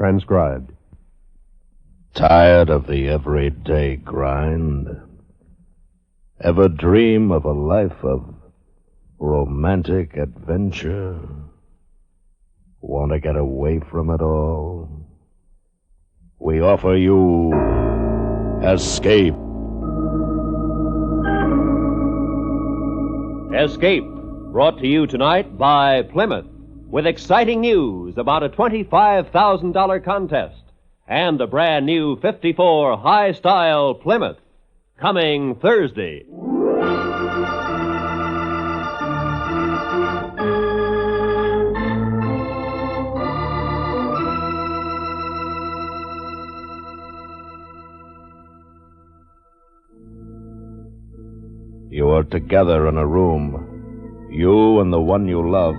Transcribed. Tired of the everyday grind? Ever dream of a life of romantic adventure? Want to get away from it all? We offer you Escape. Escape, brought to you tonight by Plymouth, with exciting news about a $25,000 contest and a brand new 54 high-style Plymouth, coming Thursday. You are together in a room, you and the one you love,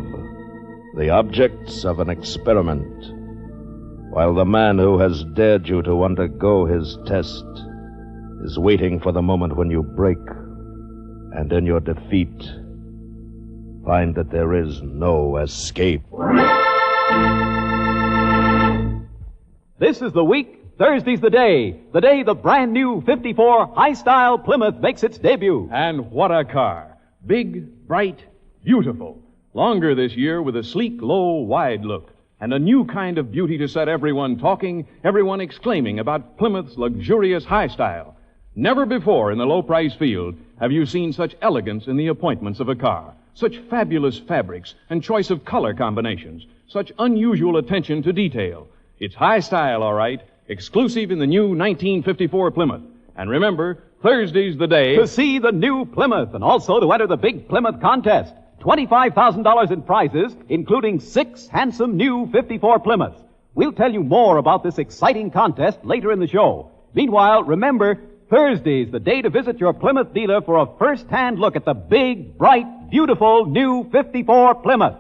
the objects of an experiment, while the man who has dared you to undergo his test is waiting for the moment when you break, and in your defeat, find that there is no escape. This is the week. Thursday's the day the brand new 54 high-style Plymouth makes its debut. And what a car. Big, bright, beautiful. Longer this year with a sleek, low, wide look. And a new kind of beauty to set everyone talking, everyone exclaiming about Plymouth's luxurious high style. Never before in the low-price field have you seen such elegance in the appointments of a car, such fabulous fabrics and choice of color combinations, such unusual attention to detail. It's high style, all right, exclusive in the new 1954 Plymouth. And remember, Thursday's the day to see the new Plymouth and also to enter the big Plymouth contest. $25,000 in prizes, including 6 handsome new 54 Plymouths. We'll tell you more about this exciting contest later in the show. Meanwhile, remember, Thursday's the day to visit your Plymouth dealer for a first-hand look at the big, bright, beautiful new 54 Plymouth.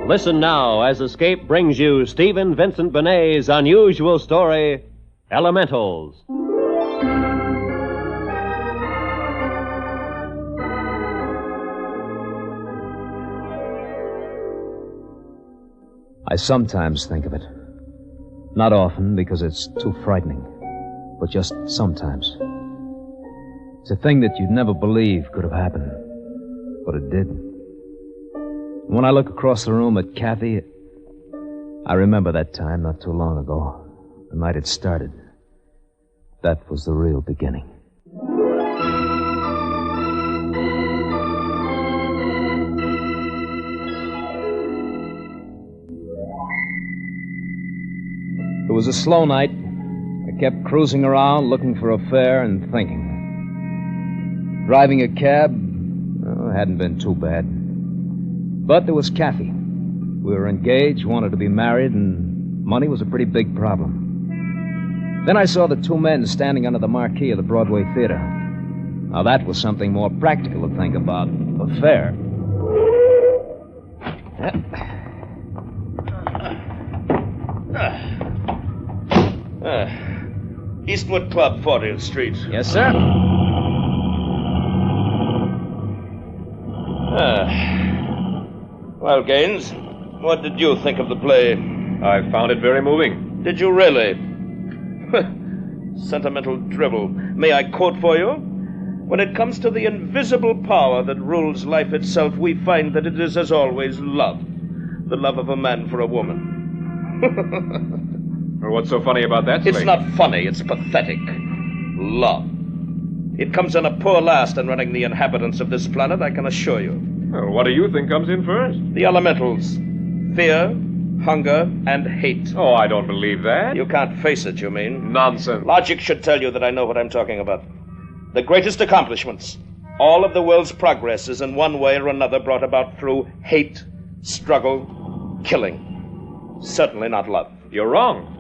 Listen now as Escape brings you Stephen Vincent Benet's unusual story, Elementals. I sometimes think of it. Not often, because it's too frightening. But just sometimes. It's a thing that you'd never believe could have happened. But it did. When I look across the room at Kathy, I remember that time not too long ago. The night it started. That was the real beginning. It was a slow night. I kept cruising around looking for a fare and thinking. Driving a cab hadn't been too bad. But there was Kathy. We were engaged, wanted to be married, and money was a pretty big problem. Then I saw the 2 men standing under the marquee of the Broadway Theater. Now that was something more practical to think about. A fare. Eastwood Club, 40th Street. Yes, sir. Well, Gaines, what did you think of the play? I found it very moving. Did you really? Sentimental drivel. May I quote for you? When it comes to the invisible power that rules life itself, we find that it is, as always, love. The love of a man for a woman. Well, what's so funny about that, Slate? It's not funny, it's pathetic. Love. It comes in a poor last in running the inhabitants of this planet, I can assure you. Well, what do you think comes in first? The elementals. Fear, hunger, and hate. Oh, I don't believe that. You can't face it, you mean? Nonsense. Logic should tell you that I know what I'm talking about. The greatest accomplishments, all of the world's progress is in one way or another brought about through hate, struggle, killing. Certainly not love. You're wrong.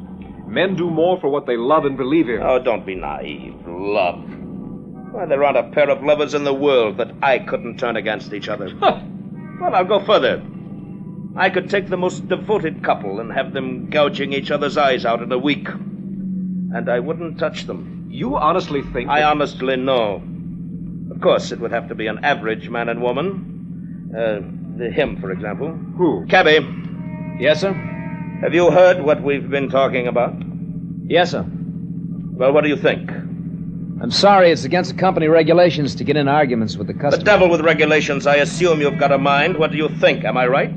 Men do more for what they love and believe in. Oh, don't be naive. Love. Why, there aren't a pair of lovers in the world that I couldn't turn against each other. Well, I'll go further. I could take the most devoted couple and have them gouging each other's eyes out in a week. And I wouldn't touch them. You honestly think I honestly know. Of course, it would have to be an average man and woman. Him, for example. Who? Cabby, Yes, sir? have you heard what we've been talking about? Yes, sir. Well, what do you think? I'm sorry, it's against the company regulations to get in arguments with the The customer. devil with regulations. I assume you've got a mind. What do you think? Am I right?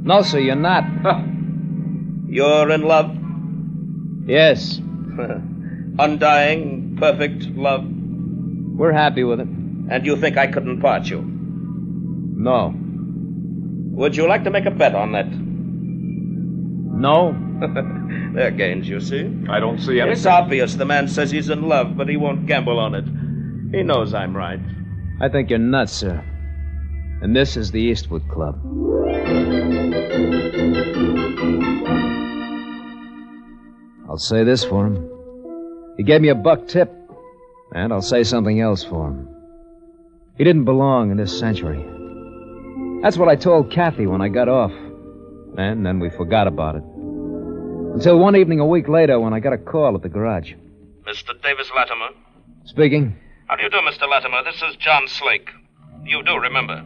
No, sir, you're not. You're in love? Yes. Undying, perfect love? We're happy with it. And you think I couldn't part you? No. Would you like to make a bet on that? No? They're gains, you see. I don't see anything. It's obvious the man says he's in love, but he won't gamble on it. He knows I'm right. I think you're nuts, sir. And this is the Eastwood Club. I'll say this for him. He gave me a buck tip. And I'll say something else for him. He didn't belong in this century. That's what I told Kathy when I got off. And then we forgot about it. Until one evening a week later when I got a call at the garage. Mr. Davis Latimer. Speaking. How do you do, Mr. Latimer? This is John Slake. You do remember.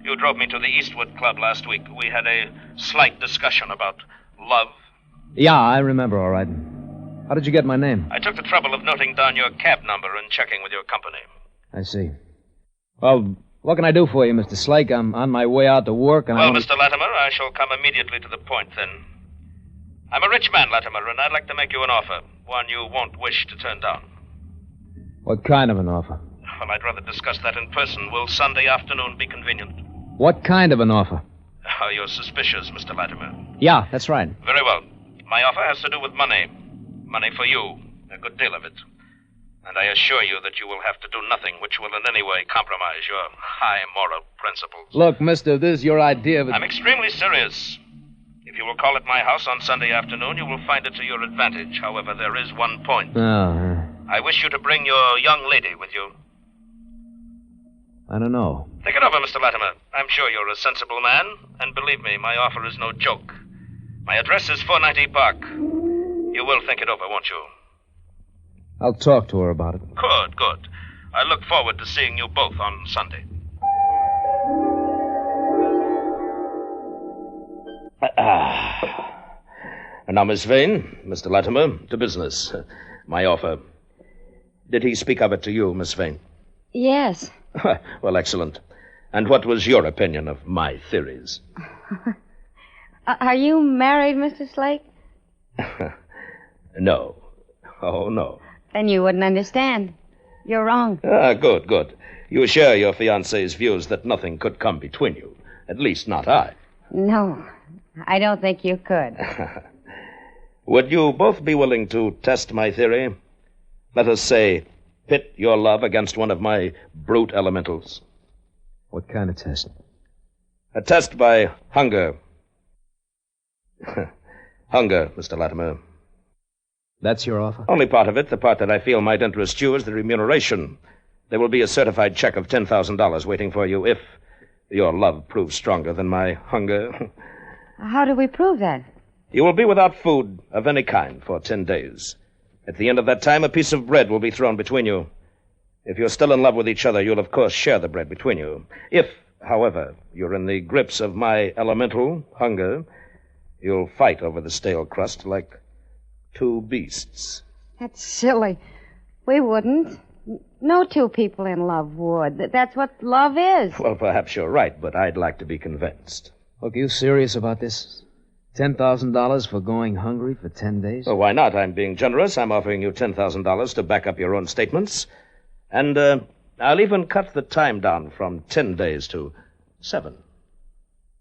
You drove me to the Eastwood Club last week. We had a slight discussion about love. Yeah, I remember all right. How did you get my name? I took the trouble of noting down your cab number and checking with your company. I see. Well, what can I do for you, Mr. Slake? I'm on my way out to work and Well, Mr. Latimer, I shall come immediately to the point then. I'm a rich man, Latimer, and I'd like to make you an offer. One you won't wish to turn down. What kind of an offer? Well, I'd rather discuss that in person. Will Sunday afternoon be convenient? What kind of an offer? Oh, you're suspicious, Mr. Latimer. Yeah, that's right. Very well. My offer has to do with money. Money for you. A good deal of it. And I assure you that you will have to do nothing which will in any way compromise your high moral principles. Look, mister, this is your idea of it. I'm extremely serious. If you will call at my house on Sunday afternoon, you will find it to your advantage. However, there is one point. I wish you to bring your young lady with you. I don't know. Think it over, Mr. Latimer. I'm sure you're a sensible man, and believe me, my offer is no joke. My address is 490 Park. You will think it over, won't you? I'll talk to her about it. Good, good. I look forward to seeing you both on Sunday. Now, Miss Vane, Mr. Latimer, to business. My offer. Did he speak of it to you, Miss Vane? Yes. Well, excellent. And what was your opinion of my theories? Are you married, Mr. Slake? No. Oh, no. Then you wouldn't understand. You're wrong. Good, good. You share your fiancé's views that nothing could come between you. At least not I. No, I don't think you could. Would you both be willing to test my theory? Let us say, pit your love against one of my brute elementals. What kind of test? A test by hunger. Hunger, Mr. Latimer. That's your offer? Only part of it. The part that I feel might interest you is the remuneration. There will be a certified check of $10,000 waiting for you if your love proves stronger than my hunger. How do we prove that? You will be without food of any kind for 10 days. At the end of that time, a piece of bread will be thrown between you. If you're still in love with each other, you'll of course share the bread between you. If, however, you're in the grips of my elemental, hunger, you'll fight over the stale crust like two beasts. That's silly. We wouldn't. No two people in love would. That's what love is. Well, perhaps you're right, but I'd like to be convinced. Look, are you serious about this? $10,000 for going hungry for 10 days? Well, why not? I'm being generous. I'm offering you $10,000 to back up your own statements. And I'll even cut the time down from 10 days to 7.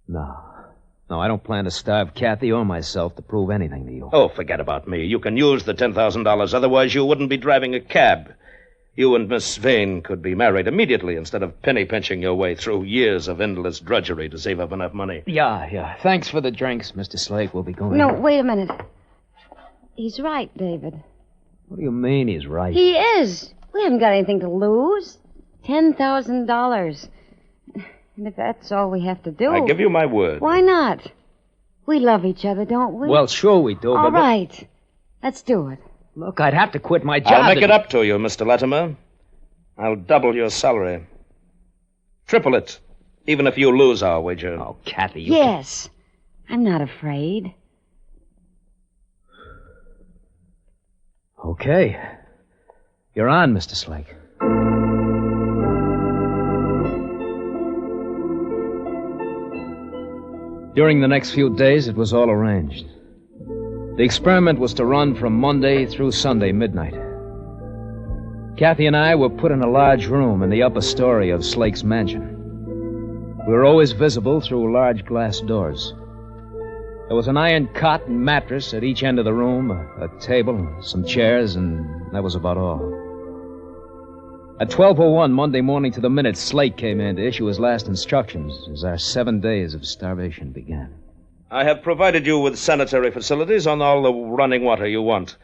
No, I don't plan to starve Kathy or myself to prove anything to you. Oh, forget about me. You can use the $10,000. Otherwise, you wouldn't be driving a cab. You and Miss Vane could be married immediately instead of penny-pinching your way through years of endless drudgery to save up enough money. Yeah. Thanks for the drinks, Mr. Slake. We'll be going. No, wait a minute. He's right, David. What do you mean he's right? He is. We haven't got anything to lose. $10,000. And if that's all we have to do... I give you my word. Why not? We love each other, don't we? Well, sure we do, All but... right. Let's do it. Look, I'd have to quit my job. I'll make it up to you, Mr. Latimer. I'll double your salary. Triple it. Even if you lose our wager. Oh, Kathy, you... Yes. I'm not afraid. Okay. You're on, Mr. Slake. During the next few days, it was all arranged. The experiment was to run from Monday through Sunday midnight. Kathy and I were put in a large room in the upper story of Slake's mansion. We were always visible through large glass doors. There was an iron cot and mattress at each end of the room, a table, some chairs, and that was about all. At 12:01 Monday morning to the minute, Slake came in to issue his last instructions as our 7 days of starvation began. I have provided you with sanitary facilities on all the running water you want.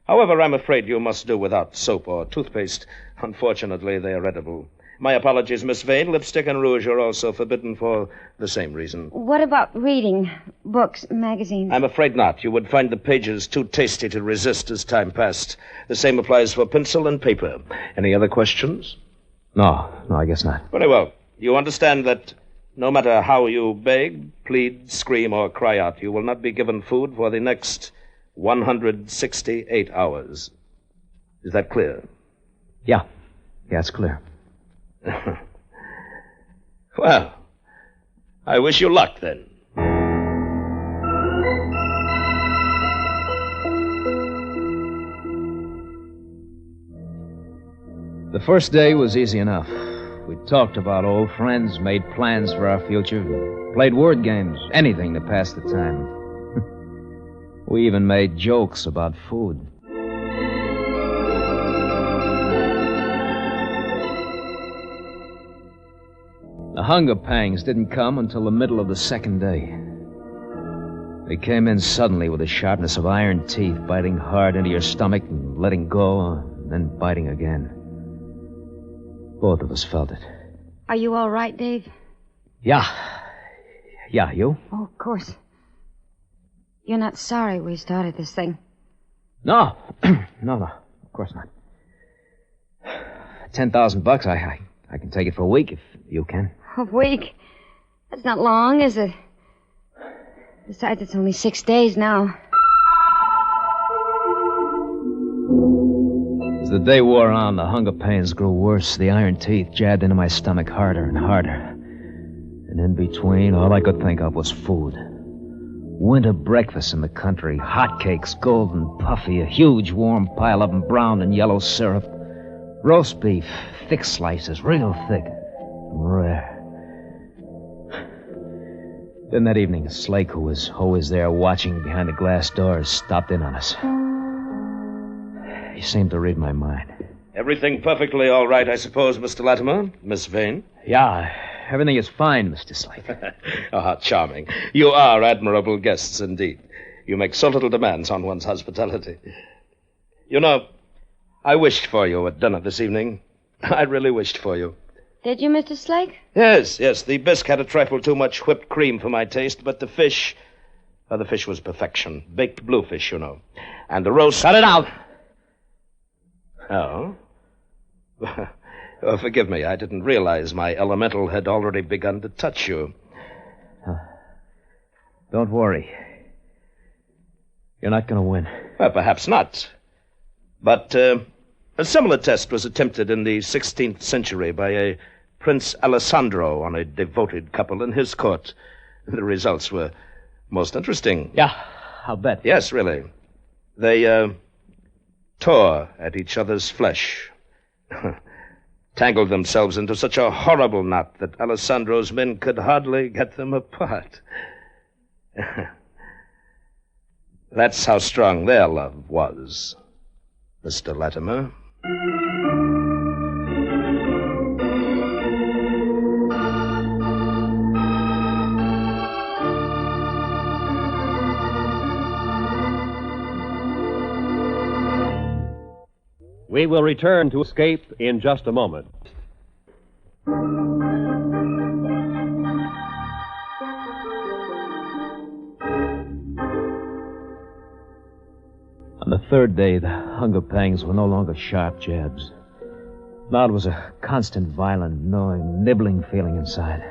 However, I'm afraid you must do without soap or toothpaste. Unfortunately, they are edible. My apologies, Miss Vane. Lipstick and rouge are also forbidden for the same reason. What about reading? Books, magazines? I'm afraid not. You would find the pages too tasty to resist as time passed. The same applies for pencil and paper. Any other questions? No, I guess not. Very well. You understand that no matter how you beg, plead, scream, or cry out, you will not be given food for the next 168 hours. Is that clear? Yeah, it's clear. Well, I wish you luck, then. The first day was easy enough. We talked about old friends, made plans for our future, played word games, anything to pass the time. We even made jokes about food. The hunger pangs didn't come until the middle of the second day. They came in suddenly with the sharpness of iron teeth, biting hard into your stomach and letting go, and then biting again. Both of us felt it. Are you all right, Dave? Yeah, you? Oh, of course. You're not sorry we started this thing? No. No, of course not. $10,000, I can take it for a week if you can. A week? That's not long, is it? Besides, it's only 6 days now. As the day wore on, the hunger pains grew worse. The iron teeth jabbed into my stomach harder and harder. And in between, all I could think of was food. Winter breakfast in the country. Hotcakes, golden, puffy, a huge warm pile of them browned in yellow syrup. Roast beef, thick slices, real thick and rare. Then that evening, Slake, who was always there watching behind the glass doors, stopped in on us. He seemed to read my mind. Everything perfectly all right, I suppose, Mr. Latimer? Miss Vane? Yeah, everything is fine, Mr. Slake. Oh, how charming. You are admirable guests indeed. You make so little demands on one's hospitality. You know, I wished for you at dinner this evening. I really wished for you. Did you, Mr. Slake? Yes. The bisque had a trifle too much whipped cream for my taste, but the fish... Well, the fish was perfection. Baked bluefish, you know. And the roast... Cut it out! Oh? Oh, forgive me. I didn't realize my elemental had already begun to touch you. Don't worry. You're not going to win. Well, perhaps not. But a similar test was attempted in the 16th century by a Prince Alessandro on a devoted couple in his court. The results were most interesting. Yeah, I'll bet. Yes, really. They tore at each other's flesh. Tangled themselves into such a horrible knot that Alessandro's men could hardly get them apart. That's how strong their love was, Mr. Latimer. We will return to Escape in just a moment. On the third day, the hunger pangs were no longer sharp jabs. Now it was a constant, violent, gnawing, nibbling feeling inside.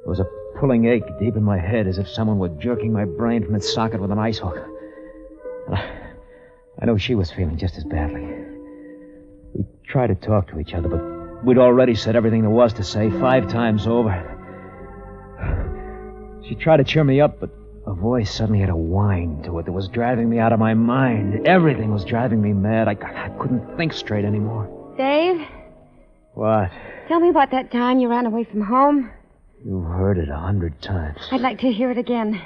There was a pulling ache deep in my head as if someone were jerking my brain from its socket with an ice hook. And I know she was feeling just as badly. We tried to talk to each other, but we'd already said everything there was to say 5 times over. She tried to cheer me up, but her voice suddenly had a whine to it that was driving me out of my mind. Everything was driving me mad. I couldn't think straight anymore. Dave? What? Tell me about that time you ran away from home. You've heard it 100 times. I'd like to hear it again.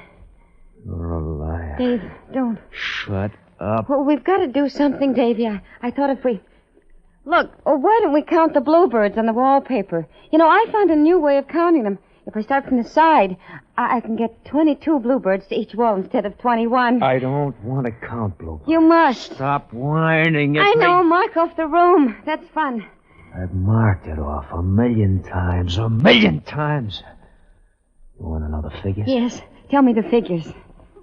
You're a liar. Dave, don't. Shut up. Well, we've got to do something, Davy. I thought if we... Look, why don't we count the bluebirds on the wallpaper? You know, I found a new way of counting them. If I start from the side, I can get 22 bluebirds to each wall instead of 21. I don't want to count bluebirds. You must. Stop whining at I me. know. Mark off the room. That's fun. I've marked it off 1,000,000 times. 1,000,000 times. You want to know the figures? Yes. Tell me the figures.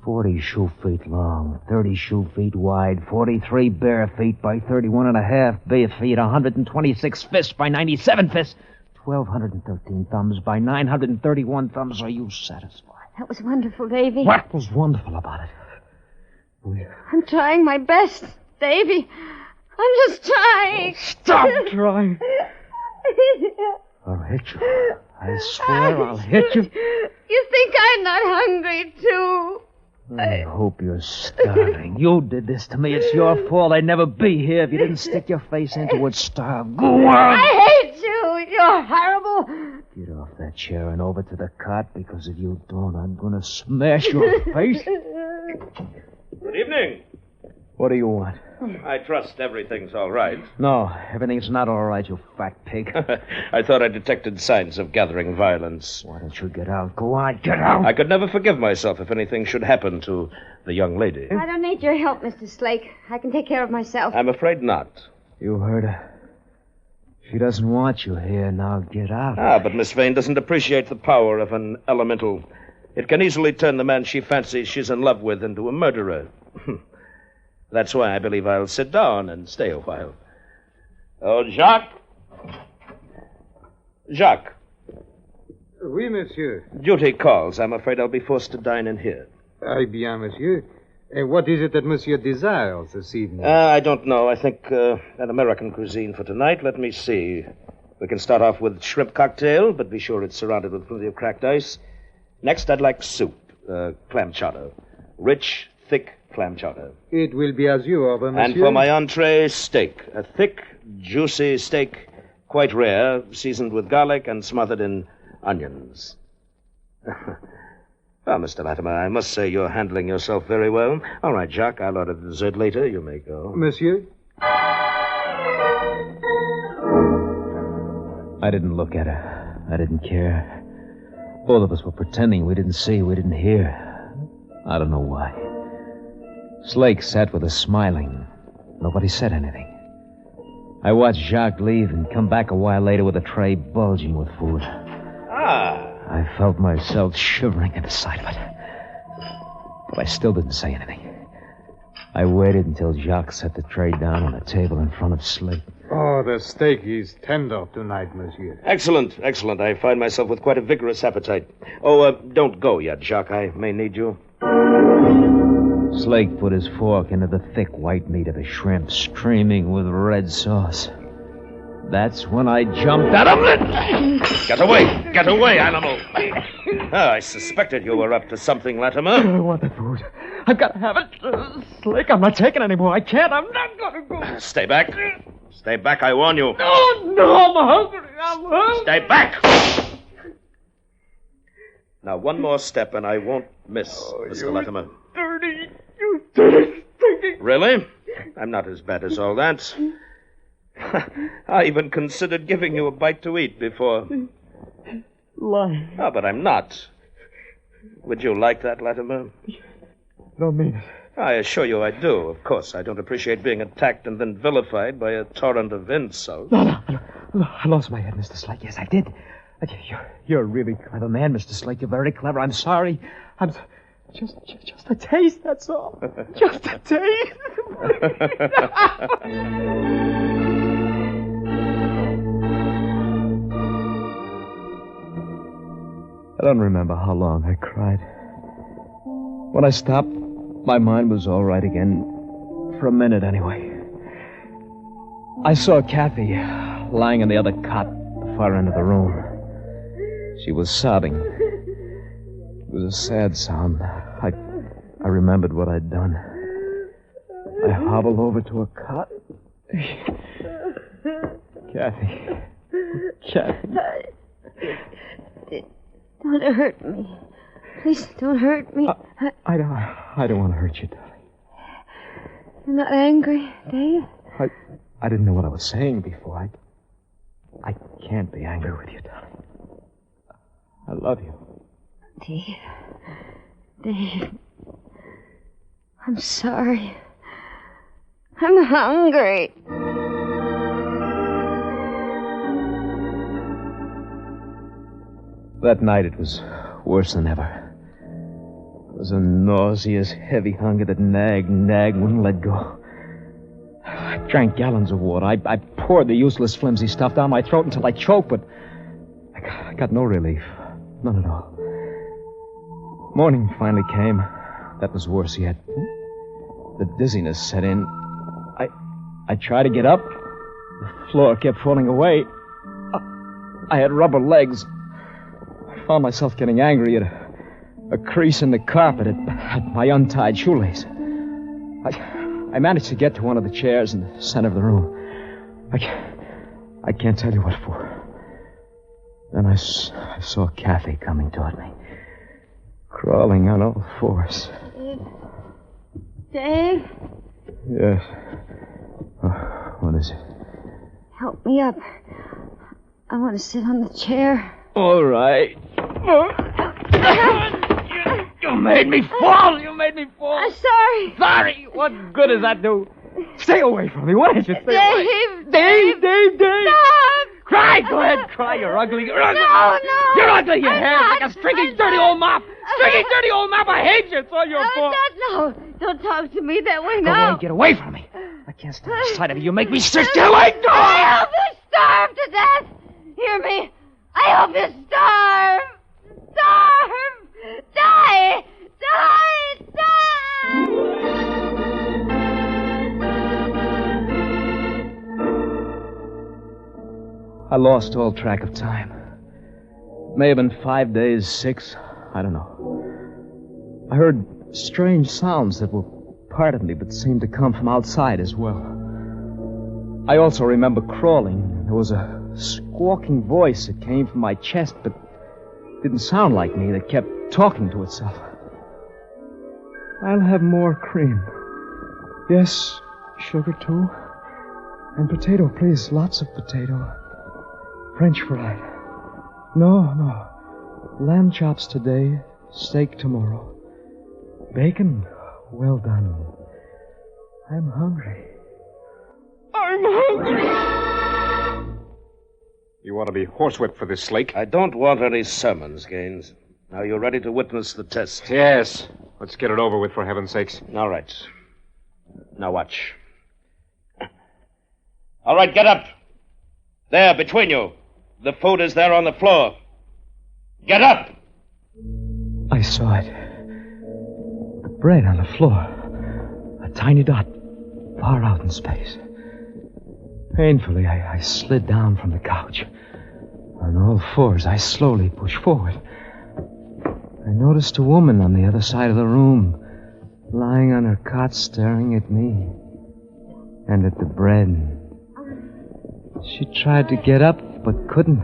40 shoe feet long, 30 shoe feet wide, 43 bare feet by 31.5 bare feet, 126 fists by 97 fists, 1,213 thumbs by 931 thumbs. Are you satisfied? That was wonderful, Davy. What was wonderful about it? I'm trying my best, Davy. I'm just trying. Stop trying. I'll hit you. I swear I'll hit you. You think I'm not hungry, too? I hope you're starving. You did this to me. It's your fault. I'd never be here if you didn't stick your face into it. Starve. Go on. I hate you. You're horrible. Get off that chair and over to the cot, because if you don't, I'm going to smash your face. Good evening. What do you want? I trust everything's all right. No, everything's not all right, you fat pig. I thought I detected signs of gathering violence. Why don't you get out? Go on, get out. I could never forgive myself if anything should happen to the young lady. I don't need your help, Mr. Slake. I can take care of myself. I'm afraid not. You heard her. She doesn't want you here. Now get out. But Miss Vane doesn't appreciate the power of an elemental. It can easily turn the man she fancies she's in love with into a murderer. That's why I believe I'll sit down and stay a while. Oh, Jacques? Jacques. Oui, monsieur. Duty calls. I'm afraid I'll be forced to dine in here. Eh bien, monsieur. And what is it that monsieur desires this evening? I don't know. I think an American cuisine for tonight. Let me see. We can start off with shrimp cocktail, but be sure it's surrounded with plenty of cracked ice. Next, I'd like soup, clam chowder. Rich, thick clam chowder. It will be as you order, monsieur. And for my entree, steak. A thick, juicy steak, quite rare, seasoned with garlic and smothered in onions. Well, Mr. Latimer, I must say you're handling yourself very well. All right, Jacques, I'll order the dessert later. You may go. Monsieur? I didn't look at her. I didn't care. Both of us were pretending we didn't see, we didn't hear. I don't know why. Slake sat with us smiling. Nobody said anything. I watched Jacques leave and come back a while later with a tray bulging with food. I felt myself shivering at the sight of it. But I still didn't say anything. I waited until Jacques set the tray down on the table in front of Slake. Oh, the steak is tender tonight, monsieur. Excellent, excellent. I find myself with quite a vigorous appetite. Oh, don't go yet, Jacques. I may need you. Slake put his fork into the thick white meat of a shrimp streaming with red sauce. That's when I jumped out of it. Get away! Get away, animal! I suspected you were up to something, Latimer. I want the food. I've got to have it. Slake, I'm not taking anymore. I can't. I'm not going to go. Stay back. Stay back, I warn you. No, I'm hungry. I'm hungry. Stay back! Now, one more step and I won't miss, Mr. Latimer. Dirty. You dirty, stinking. Really? I'm not as bad as all that. I even considered giving you a bite to eat before. Lying. Oh, but I'm not. Would you like that, Latimer? Don't mean it. I assure you I do. Of course, I don't appreciate being attacked and then vilified by a torrent of insults. No. I lost my head, Mr. Slake. Yes, I did. You're a really clever man, Mr. Slake. You're very clever. I'm sorry. I'm just a taste, that's all. Just a taste. don't remember how long I cried. When I stopped, my mind was all right again. For a minute, anyway. I saw Kathy lying in the other cot at the far end of the room. She was sobbing. It was a sad sound. I remembered what I'd done. I hobbled over to her cot. Kathy. Don't hurt me. Please don't hurt me. I don't want to hurt you, darling. You're not angry, Dave? I didn't know what I was saying before. I can't be angry with you, darling. I love you. Dave. I'm sorry. I'm hungry. That night it was worse than ever. It was a nauseous, heavy hunger that nagged, wouldn't let go. I drank gallons of water. I poured the useless, flimsy stuff down my throat until I choked, but I got no relief. None at all. Morning finally came. That was worse yet. The dizziness set in. I tried to get up. The floor kept falling away. I had rubber legs. I found myself getting angry at a crease in the carpet at my untied shoelace. I managed to get to one of the chairs in the center of the room. I can't tell you what for. Then I saw Kathy coming toward me, crawling on all fours. Dave? Yes. Oh, what is it? Help me up. I want to sit on the chair. All right. You made me fall. I'm sorry. Sorry. What good does that do? Stay away from me. Why don't you stay away? Dave! Stop! Cry. Go ahead. Cry. You're ugly. You're ugly. No. You're ugly. Your hair's like a stringy, dirty old mop. I hate you. It's all your fault. No. Don't talk to me that way Go now. away. Get away from me. I can't stand the sight of you. You make me sick. Get away. Go I hope you starve to death. Hear me? I hope you starve. Starve. Die. I lost all track of time. It may have been 5 days, 6. I don't know. I heard strange sounds that were part of me but seemed to come from outside as well. I also remember crawling. There was a squawking voice that came from my chest but didn't sound like me, that kept talking to itself. I'll have more cream. Yes, sugar too. And potato, please. Lots of potato. French fried. No. Lamb chops today, steak tomorrow. Bacon, well done. I'm hungry. You want to be horsewhipped for this, Slake? I don't want any sermons, Gaines. Are you ready to witness the test? Yes. Let's get it over with, for heaven's sakes. All right. Now watch. All right, get up. There, between you. The food is there on the floor. Get up! I saw it. The bread on the floor. A tiny dot, far out in space. Painfully, I slid down from the couch. On all fours, I slowly pushed forward. I noticed a woman on the other side of the room, lying on her cot staring at me and at the bread. She tried to get up, but couldn't.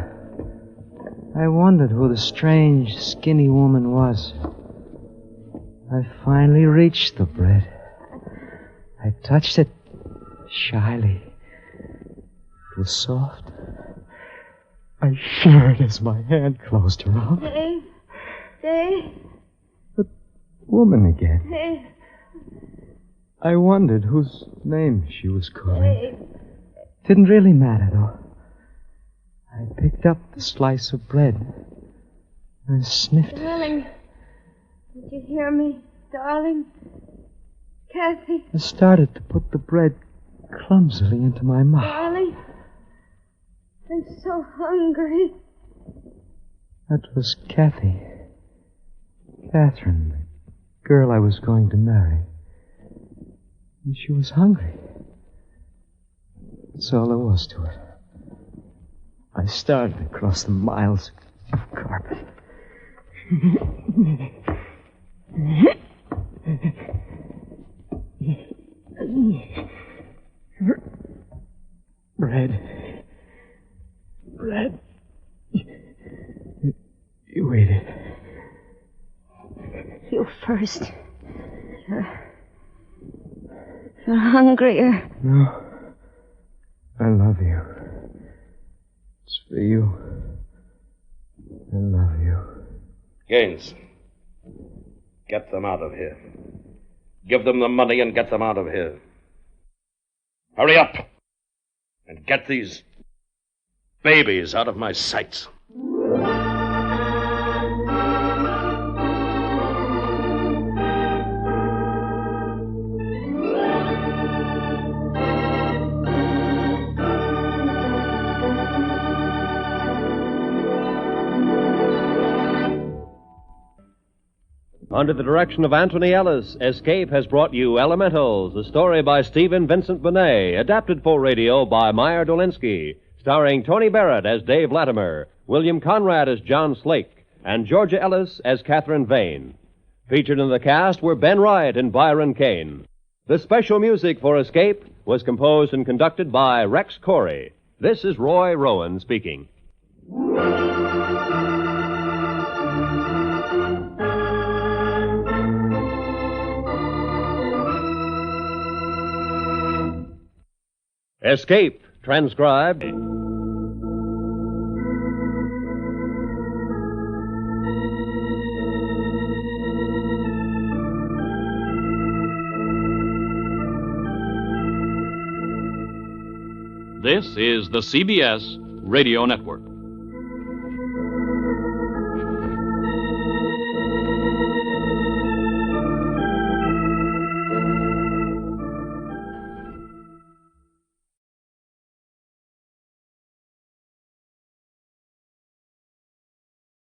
I wondered who the strange, skinny woman was. I finally reached the bread. I touched it shyly. It was soft. I shivered as my hand closed around. Dave? The woman again. Dave? I wondered whose name she was calling. Dave? Didn't really matter, though. I picked up the slice of bread and sniffed it. Darling, did you hear me? Darling? Kathy? I started to put the bread clumsily into my mouth. Darling? I'm so hungry. That was Kathy. Catherine, the girl I was going to marry. And she was hungry. That's all there was to it. I started across the miles of carpet. Bread. Bread. You waited. You first. You're hungrier. No. I love you. It's for you. I love you. Gaines, get them out of here. Give them the money and get them out of here. Hurry up! And get these babies out of my sight. Under the direction of Anthony Ellis, Escape has brought you Elementals, a story by Stephen Vincent Benet, adapted for radio by Meyer Dolinsky, starring Tony Barrett as Dave Latimer, William Conrad as John Slake, and Georgia Ellis as Catherine Vane. Featured in the cast were Ben Wright and Byron Kane. The special music for Escape was composed and conducted by Rex Corey. This is Roy Rowan speaking. Escape, transcribed. This is the CBS Radio Network.